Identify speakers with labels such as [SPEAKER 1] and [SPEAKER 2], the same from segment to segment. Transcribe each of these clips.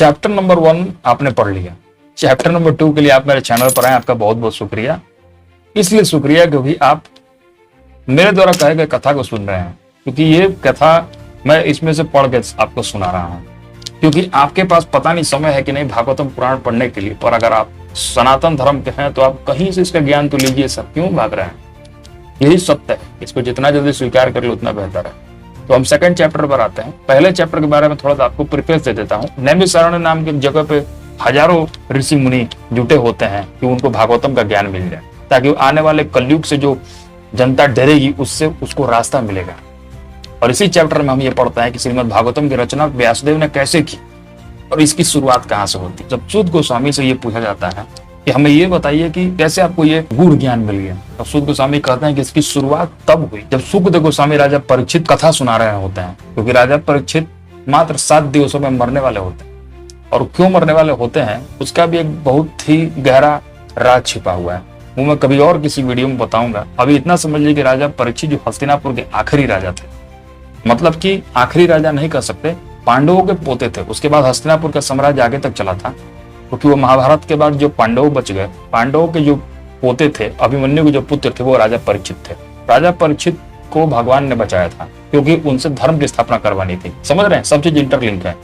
[SPEAKER 1] Chapter number 1 आपने पढ़ लिया। चैप्टर नंबर 2 के लिए आप मेरे चैनल पर आए, आपका बहुत बहुत शुक्रिया। इसलिए शुक्रिया क्योंकि आप मेरे द्वारा कहे गए कथा को सुन रहे हैं, क्योंकि ये कथा मैं इसमें से पढ़ के आपको सुना रहा हूँ। क्योंकि आपके पास पता नहीं समय है कि नहीं भागवतम पुराण पढ़ने के लिए, पर अगर आप सनातन धर्म के हैं तो आप कहीं से इसका ज्ञान तो लीजिए। सब क्यों भाग रहे हैं? यही सत्य है, इसको जितना जल्दी स्वीकार कर लो उतना बेहतर है। तो हम सेकंड चैप्टर पर आते हैं। पहले चैप्टर के बारे में थोड़ा सा आपको प्रिफरेंस दे देता हूँ। नैमिषारण्य नाम की जगह पे हजारों ऋषि मुनि जुटे होते हैं कि उनको भागवतम का ज्ञान मिल जाए, ताकि आने वाले कलयुग से जो जनता डरेगी उससे उसको रास्ता मिलेगा। और इसी चैप्टर में हम ये पढ़ते हैं कि श्रीमद् भागवतम की रचना व्यासदेव ने कैसे की और इसकी शुरुआत कहाँ से होती। जब सूत गोस्वामी से ये पूछा जाता है कि हमें ये बताइए कि कैसे आपको ये गूढ़ ज्ञान मिल गया, तो सूत गोस्वामी कहते हैं कि इसकी शुरुआत तब हुई जब सुखदेव गोस्वामी राजा परीक्षित कथा सुना रहे होते हैं। क्योंकि राजा परीक्षित मात्र 7 दिवसों में मरने वाले होते हैं, और क्यों मरने वाले होते हैं उसका भी एक बहुत ही गहरा राज छिपा हुआ है। वो मैं कभी और किसी वीडियो में बताऊंगा। अभी इतना समझिए कि राजा परीक्षित जो हस्तिनापुर के आखिरी राजा थे, मतलब कि आखिरी राजा नहीं कह सकते, पांडवों के पोते थे। उसके बाद हस्तिनापुर का साम्राज्य आगे तक चला था, क्योंकि वो महाभारत के बाद जो पांडव बच गए, पांडवों के जो पोते थे, अभिमन्यु के जो पुत्र थे, वो राजा परीक्षित थे। राजा परीक्षित को भगवान ने बचाया था क्योंकि उनसे धर्म की स्थापना करवानी थी। समझ रहे हैं, सब चीज इंटरलिंक है।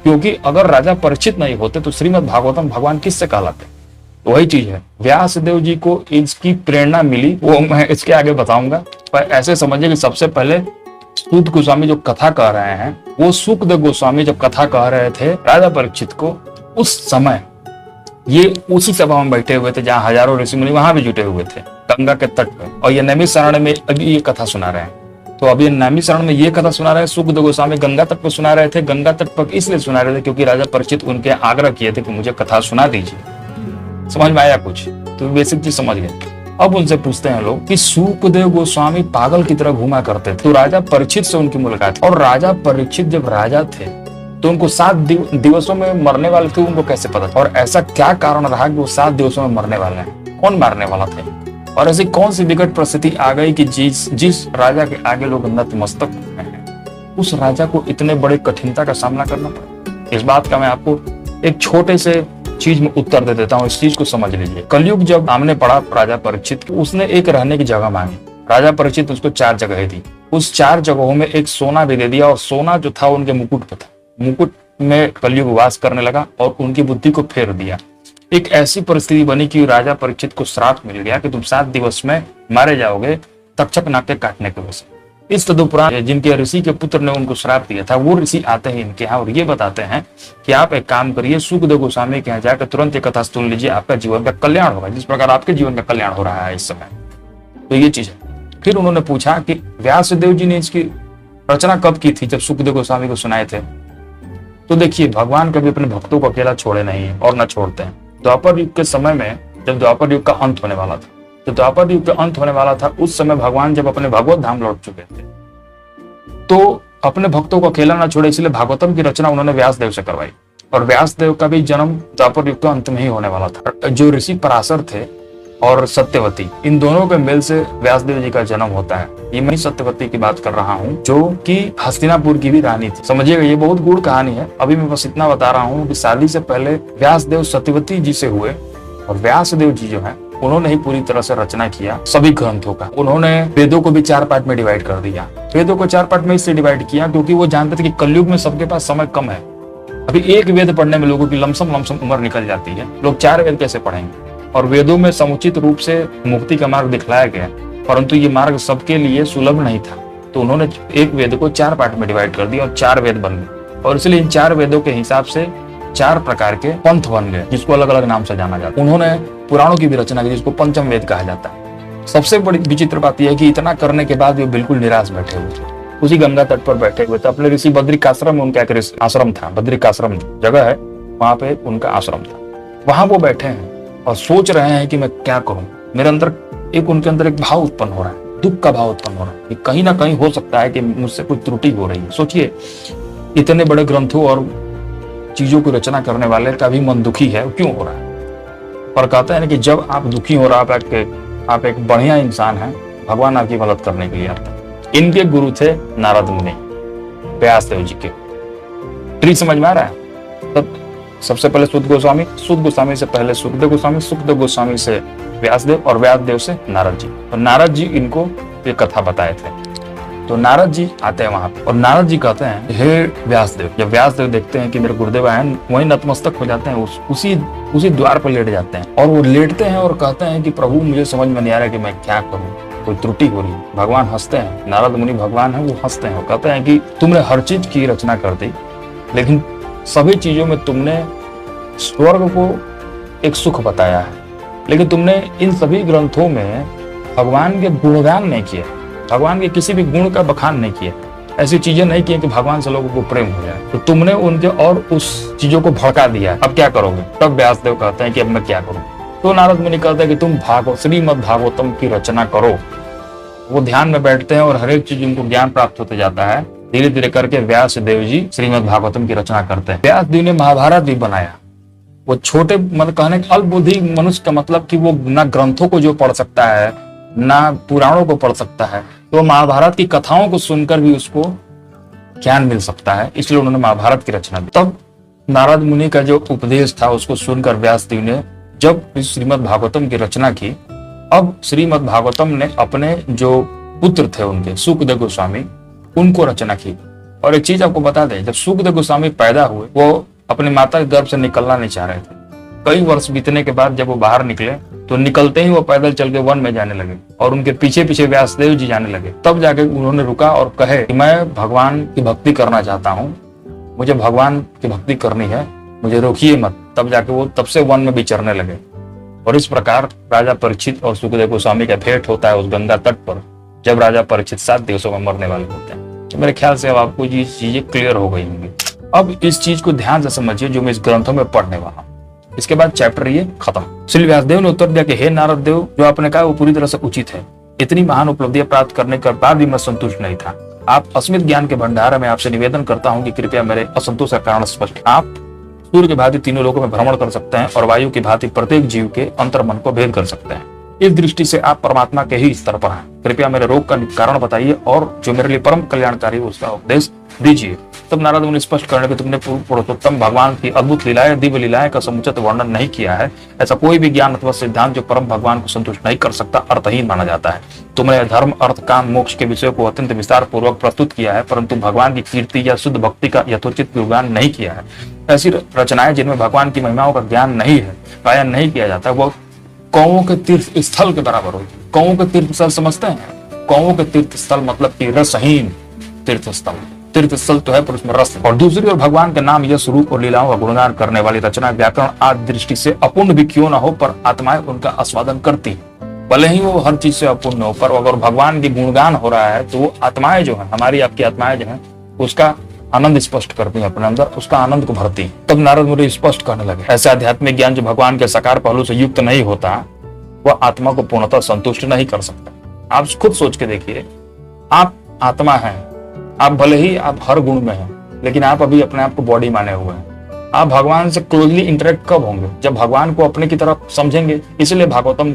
[SPEAKER 1] क्योंकि अगर राजा परीक्षित नहीं होते तो श्रीमद् भागवतम भगवान किससे कहलाते? वही चीज है, व्यासदेव जी को इसकी प्रेरणा मिली, वो मैं इसके आगे बताऊंगा। पर ऐसे समझिए कि सबसे पहले सूत गोस्वामी जो कथा कह रहे हैं, वो सुखदेव गोस्वामी जब कथा कह रहे थे राजा परीक्षित को, उस समय ये उसी सभा में बैठे हुए थे जहाँ हजारों ऋषि मुनि वहां भी जुटे हुए थे, गंगा के तट पे। और ये नैमिषारण्य में अभी ये कथा सुना रहे हैं। तो अभी नैमिषारण्य में ये कथा सुना रहे हैं, सुखदेव गोस्वामी गंगा तट पर सुना रहे थे। गंगा तट पर इसलिए सुना रहे थे क्योंकि राजा परीक्षित उनके आग्रह किए थे कि मुझे कथा सुना दीजिए। समझ में आया कुछ? तो बेसिक चीज समझ गए। अब उनसे पूछते हैं लोग कि सुखदेव गोस्वामी पागल की तरह घूमा करते थे, तो राजा परीक्षित से उनकी मुलाकात। और राजा परीक्षित जब राजा थे तो उनको 7 दिवसों में मरने वाले थे, उनको कैसे पता था? और ऐसा क्या कारण रहा कि वो 7 दिवसों में मरने वाले हैं? कौन मारने वाला थे? और ऐसी कौन सी विकट परिस्थिति आ गई कि जिस राजा के आगे लोग नतमस्तक हैं, उस राजा को इतने बड़े कठिनता का सामना करना पड़ा? इस बात का मैं आपको एक छोटे से चीज में उत्तर दे देता हूँ, इस चीज को समझ लीजिए। कलयुग जब सामने पड़ा राजा परीक्षित, उसने एक रहने की जगह मांगी। राजा परीक्षित उसको 4 जगह दी। उस 4 जगहों में एक सोना भी दे दिया, और सोना जो था उनके मुकुट पे था। मुकुट में कलयुग वास करने लगा और उनकी बुद्धि को फेर दिया। एक ऐसी परिस्थिति बनी कि राजा परीक्षित को श्राप मिल गया कि तुम 7 दिवस में मारे जाओगे, तक्षक नाग के काटने की वजह से। इस तदुपरांत जिनके ऋषि के पुत्र ने उनको श्राप दिया था, वो ऋषि आते हैं इनके यहाँ और ये बताते हैं कि आप एक काम करिए, सुखदेव गोस्वामी के यहाँ जाकर तुरंत ये कथा सुन लीजिए, आपका जीवन का कल्याण होगा, जिस प्रकार आपके जीवन का कल्याण हो रहा है इस समय। तो ये चीज है। फिर उन्होंने पूछा कि व्यासदेव जी ने इसकी रचना कब की थी, जब सुखदेव गोस्वामी को सुनाए थे? तो देखिए, भगवान कभी अपने भक्तों को अकेला छोड़े नहीं और न छोड़ते हैं। द्वापर युग के समय में, जब द्वापर युग का अंत होने वाला था, तो द्वापर युग का अंत होने वाला था, उस समय भगवान जब अपने भगवत धाम लौट चुके थे, तो अपने भक्तों को अकेला न छोड़े, इसलिए भागवतम की रचना उन्होंने व्यासदेव से करवाई। और व्यासदेव का भी जन्म द्वापर युग के अंत में ही होने वाला था। जो ऋषि पराशर थे और सत्यवती, इन दोनों के मेल से व्यासदेव जी का जन्म होता है। ये मैं सत्यवती की बात कर रहा हूँ, जो कि हस्तिनापुर की भी रानी थी। समझिएगा, ये बहुत गूढ़ कहानी है। अभी मैं बस इतना बता रहा हूँ कि शादी से पहले व्यासदेव सत्यवती जी से हुए, और व्यासदेव जी जो है उन्होंने ही पूरी तरह से रचना किया सभी ग्रंथों का। उन्होंने वेदों को भी 4 पार्ट में डिवाइड कर दिया। वेदों को 4 पार्ट में इसलिए डिवाइड किया क्योंकि वो जानते थे कि कलयुग में सबके पास समय कम है। अभी एक वेद पढ़ने में लोगों की लमसम उम्र निकल जाती है, लोग 4 वेद कैसे पढ़ेंगे? और वेदों में समुचित रूप से मुक्ति का मार्ग दिखलाया गया, परंतु ये मार्ग सबके लिए सुलभ नहीं था। तो उन्होंने एक वेद को 4 पार्ट में डिवाइड कर दिया और 4 वेद बन गए। और इसलिए इन 4 वेदों के हिसाब से 4 प्रकार के पंथ बन गए, जिसको अलग अलग नाम से जाना जाता है। उन्होंने पुराणों की भी रचना की, जिसको पंचम वेद कहा जाता है। सबसे बड़ी विचित्र बात यह है कि इतना करने के बाद वे बिल्कुल निराश बैठे हुए थे, उसी गंगा तट पर बैठे हुए थे। अपने ऋषि बद्रिकाश्रम में उनका एक आश्रम था, बद्रिकाश्रम जगह है, वहां पे उनका आश्रम था। वहां वो बैठे हैं और सोच रहे हैं कि मैं क्या करूं। मेरे अंदर उनके अंदर एक भाव उत्पन्न हो रहा है, दुख का भाव उत्पन्न हो रहा है कि कहीं ना कहीं हो सकता है कि मुझसे कुछ त्रुटि हो रही है। सोचिए, इतने बड़े ग्रंथों और चीजों की रचना करने वाले का भी मन दुखी है, क्यों हो रहा है? पर कहते हैं कि जब आप दुखी हो रहा है, आप एक बढ़िया इंसान हैं, भगवान आपकी मदद करने के लिए आता है। इनके गुरु थे नारद मुनि, व्यासदेव जी के। ट्री समझ में आ रहा है? तब सबसे पहले सुद गोस्वामी से पहले सुखदेव गोस्वामी से व्यासदेव और व्यासदेव से नारद जी। और नारद जी इनको ये कथा बताए थे। तो नारद जी आते हैं वहां पे और नारद जी कहते हैं, हे व्यासदेव। जब व्यासदेव देखते हैं कि मेरे गुरुदेव आए हैं, वहीं नतमस्तक हो जाते हैं, उसी द्वार पर लेट जाते हैं और वो लेटते हैं और कहते हैं कि प्रभु मुझे समझ में नहीं आ रहा कि मैं क्या करूं, कोई त्रुटि हो रही है। भगवान हंसते हैं, नारद मुनि भगवान है, वो हंसते हैं और कहते हैं कि तुमने हर चीज की रचना कर दी, लेकिन सभी चीजों में तुमने स्वर्ग को एक सुख बताया है, लेकिन तुमने इन सभी ग्रंथों में भगवान के गुणगान नहीं किया, भगवान के किसी भी गुण का बखान नहीं किया, ऐसी चीजें नहीं की कि भगवान से लोगों को प्रेम हो जाए। तो तुमने उनके और उस चीजों को भड़का दिया, अब क्या करोगे? तब व्यासदेव कहते हैं कि अब मैं क्या करूं? तो नारद मुनि कहते हैं कि तुम श्रीमद् भागवतम की रचना करो। वो ध्यान में बैठते हैं और हर एक चीज उनको ज्ञान प्राप्त होते जाता है। धीरे धीरे करके व्यास देव जी श्रीमद् भागवतम की रचना करते हैं। व्यास देव ने महाभारत भी बनाया। वो छोटे मतलब कहने अल्पबुद्धि मनुष्य का मतलब कि वो ना ग्रंथों को जो पढ़ सकता है ना पुराणों को पढ़ सकता है, तो महाभारत की कथाओं को सुनकर भी उसको ज्ञान मिल सकता है, इसलिए उन्होंने महाभारत की रचना की। तब नारद मुनि का जो उपदेश था उसको सुनकर व्यासदेव ने जब इस श्रीमद् भागवतम की रचना की, अब श्रीमद् भागवतम ने अपने जो पुत्र थे उनके सुखदेव गोस्वामी उनको रचना की। और एक चीज आपको बता दें, जब सुखदेव गोस्वामी पैदा हुए वो अपनी माता के गर्भ से निकलना नहीं चाह रहे थे। कई वर्ष बीतने के बाद जब वो बाहर निकले तो निकलते ही वो पैदल चल के वन में जाने लगे और उनके पीछे पीछे व्यासदेव जी जाने लगे। तब जाके उन्होंने रुका और कहे कि मैं भगवान की भक्ति करना चाहता हूँ, मुझे भगवान की भक्ति करनी है, मुझे रोकिए मत। तब जाके वो तब से वन में विचरने लगे। और इस प्रकार राजा परीक्षित और सुखदेव गोस्वामी का भेंट होता है उस गंगा तट पर, जब राजा परीक्षित 7 दिवसों में मरने वाले होते हैं। तो मेरे ख्याल से अब आपको ये चीजें क्लियर हो गई होंगी। अब इस चीज को ध्यान से समझिए जो मैं इस ग्रंथों में पढ़ने वाला हूँ। इसके बाद चैप्टर ये खत्म। श्री व्यासदेव ने उत्तर दिया कि हे नारद देव, जो आपने कहा वो पूरी तरह से उचित है। इतनी महान उपलब्धियां प्राप्त करने के बाद भी मैं संतुष्ट नहीं था। आप अस्मित ज्ञान के भंडार में आपसे निवेदन करता हूँ कि कृपया मेरे असंतोष का कारण स्पष्ट। आप सूर्य की भांति तीनों लोगों में भ्रमण कर सकते हैं और वायु की भांति प्रत्येक जीव के अंतर्मन को भेद कर सकते हैं। इस दृष्टि से आप परमात्मा के ही स्तर पर हैं। कृपया मेरे रोग का कारण बताइए और जो मेरे लिए परम कल्याणकारी उसका उपदेश दीजिए। तब नारद मुनि स्पष्ट करने के तुमने पुरुषोत्तम भगवान की अद्भुत लीलाएं, दिव्य लीलाएं का समुचित वर्णन नहीं किया है। ऐसा कोई भी ज्ञान अथवा सिद्धांत जो परम भगवान को संतुष्ट नहीं कर सकता अर्थहीन माना जाता है। तुमने धर्म, अर्थ, काम, मोक्ष के विषय को अत्यंत विस्तार पूर्वक प्रस्तुत किया है, परंतु भगवान की कीर्ति या शुद्ध भक्ति का यथोचित गुणगान नहीं किया है। ऐसी रचनाएं जिनमें भगवान की महिमाओं का ज्ञान नहीं है, गायन नहीं किया जाता, वह कौओं के तीर्थ स्थल के बराबर होती है। कौओं के तीर्थ स्थल समझते हैं? कौओं के तीर्थ स्थल मतलब कि रसहीन तीर्थ स्थल। तीर्थ स्थल तो है पर उसमें रस। और दूसरी ओर भगवान के नाम, यश, रूप और लीलाओं का गुणगान करने वाली रचना व्याकरण आदि दृष्टि से अपूर्ण भी क्यों न हो, पर आत्माएं उनका आस्वादन करती है। भले ही वो हर चीज से अपूर्ण हो, पर अगर भगवान की गुणगान हो रहा है तो वो आत्माएं जो है, हमारी आपकी आत्माएं जो है, उसका आनंद स्पष्ट करती है अपने अंदर, उसका आनंद को भरती है। तब नारद मुनि स्पष्ट करने लगे, ऐसा आध्यात्मिक ज्ञान जो भगवान के साकार पहलू से युक्त नहीं होता वह आत्मा को पूर्णतः संतुष्ट नहीं कर सकता। आप खुद सोच के देखिए, आप आत्मा हैं, आप भले ही आप हर गुण में हैं, लेकिन आप अभी अपने आप को बॉडी माने हुए हैं। आप भगवान से क्लोजली इंटरेक्ट कब होंगे? जब भगवान को अपने की तरफ समझेंगे। इसलिए भागवतम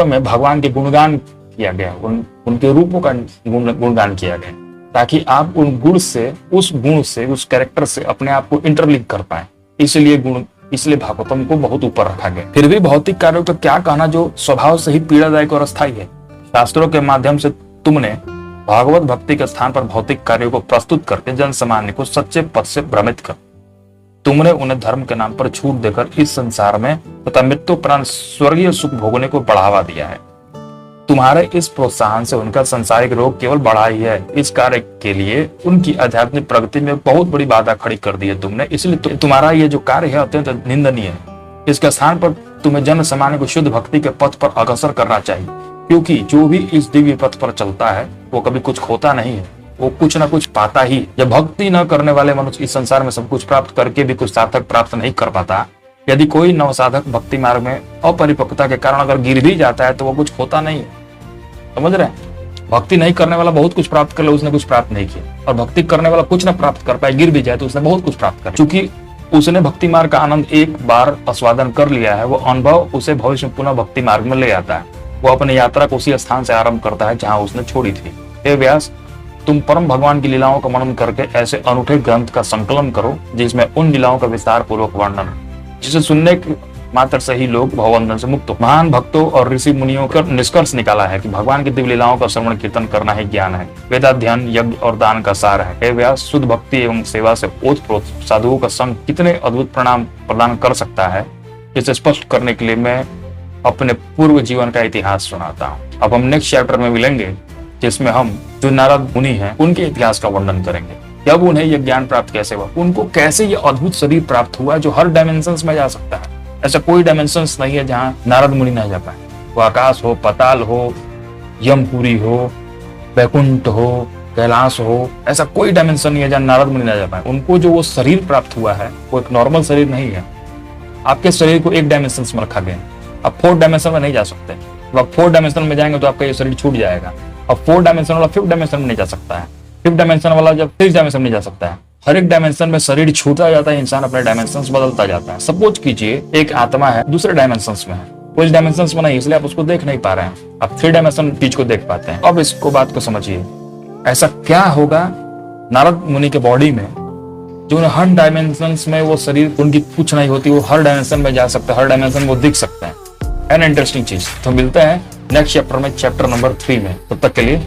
[SPEAKER 1] में भगवान के गुणगान किया गया, उनके रूपों का गुणगान किया गया, ताकि आप उन गुण से, उस कैरेक्टर से अपने आप को इंटरलिंक कर पाए। इसलिए भागवतम को बहुत ऊपर रखा गया। फिर भी भौतिक कार्यों का क्या कहना जो स्वभाव से ही पीड़ादायक और अस्थायी है। शास्त्रों के माध्यम से तुमने भागवत भक्ति के स्थान पर भौतिक कार्यों को प्रस्तुत करके जन सामान्य को सच्चे पथ से भ्रमित कर तुमने उन्हें धर्म के नाम पर छूट देकर इस संसार में तथा मृत्युपरांत स्वर्गीय सुख भोगने को बढ़ावा दिया है। तुम्हारे इस प्रोत्साहन से उनका सांसारिक रोग केवल बढ़ा ही है। इस कार्य के लिए उनकी आध्यात्मिक प्रगति में बहुत बड़ी बाधा खड़ी कर दी है तुमने। इसलिए तुम्हारा ये जो कार्य है अत्यंत निंदनीय है। इसके स्थान पर तुम्हें जन सामान्य को शुद्ध भक्ति के पथ पर अग्रसर करना चाहिए, क्योंकि जो भी इस दिव्य पथ पर चलता है वो कभी कुछ खोता नहीं है, वो कुछ ना कुछ पाता ही। जब भक्ति न करने वाले मनुष्य इस संसार में सब कुछ प्राप्त करके भी कुछ सार्थक प्राप्त नहीं कर पाता, यदि कोई नवसाधक भक्ति मार्ग में अपरिपक्वता के कारण अगर गिर भी जाता है तो वो कुछ होता नहीं है। समझ रहे हैं? भक्ति नहीं करने वाला बहुत कुछ प्राप्त कर ले, उसने कुछ प्राप्त नहीं किया, और भक्ति करने वाला कुछ ना प्राप्त कर पाए, गिर भी जाए तो उसने बहुत कुछ प्राप्त कर। क्योंकि उसने भक्ति मार्ग का आनंद एक बार आस्वादन कर लिया है, वो अनुभव उसे भविष्य में पुनः भक्ति मार्ग में ले आता है। वो अपनी यात्रा को उसी स्थान से आरंभ करता है जहां उसने छोड़ी थी। हे व्यास, तुम परम भगवान की लीलाओं का वर्णन करके ऐसे अनूठे ग्रंथ का संकलन करो जिसमें उन लीलाओं का विस्तार पूर्वक वर्णन, जिसे सुनने के मात्र से ही लोग भवबंधन से मुक्त हो। महान भक्तों और ऋषि मुनियों का निष्कर्ष निकाला है कि भगवान की दिव्य लीलाओं का श्रवण कीर्तन करना ही ज्ञान है, वेदाध्ययन, यज्ञ और दान का सार है। हे व्यास, शुद्ध भक्ति एवं सेवा से ओतप्रोत साधुओं का संग कितने अद्भुत परिणाम प्रदान कर सकता है, इसे स्पष्ट करने के लिए मैं अपने पूर्व जीवन का इतिहास सुनाता हूँ। अब हम नेक्स्ट चैप्टर में मिलेंगे जिसमें हम जो नारद मुनि हैं उनके इतिहास का वर्णन करेंगे। जब उन्हें यह ज्ञान प्राप्त कैसे हुआ, उनको कैसे ये अद्भुत शरीर प्राप्त हुआ जो हर डायमेंशन में जा सकता है। ऐसा कोई डायमेंशन नहीं है जहाँ नारद मुनि न जा पाए। वो आकाश हो, पाताल हो, यमपुरी हो, वैकुंठ हो, कैलाश हो, ऐसा कोई डायमेंशन नहीं है जहाँ नारद मुनि न जा पाए। उनको जो वो शरीर प्राप्त हुआ है वो एक नॉर्मल शरीर नहीं है। आपके शरीर को एक डायमेंशन में रखा गया, अब 4 डायमेंशन में नहीं जा सकते। जब आप 4 डायमेंशन में जाएंगे तो आपका ये शरीर छूट जाएगा। अब 4 डायमेंशन वाला 5th डायमेंशन में नहीं जा सकता है, 5th डायमेंशन वाला जब 6th डायमेंशन में नहीं जा सकता है। हर एक डायमेंशन में शरीर छूटता जाता है, इंसान अपने डायमेंशन बदलता जाता है। सपोज कीजिए एक आत्मा है, दूसरे डायमेंशन में है, वो इस डायमेंशन में नहीं, इसलिए आप उसको देख नहीं पा रहे हैं। आप 3 डायमेंशन चीज को देख पाते हैं। अब इसको बात को समझिए, ऐसा क्या होगा नारद मुनि के बॉडी में जो हर डायमेंशन में वो शरीर, उनकी कुछ नहीं होती, वो हर डायमेंशन में जा सकता है, हर डायमेंशन में वो दिख सकता है। एन इंटरेस्टिंग चीज। तो मिलते हैं नेक्स्ट चैप्टर में, चैप्टर नंबर 3 में। तब तक के लिए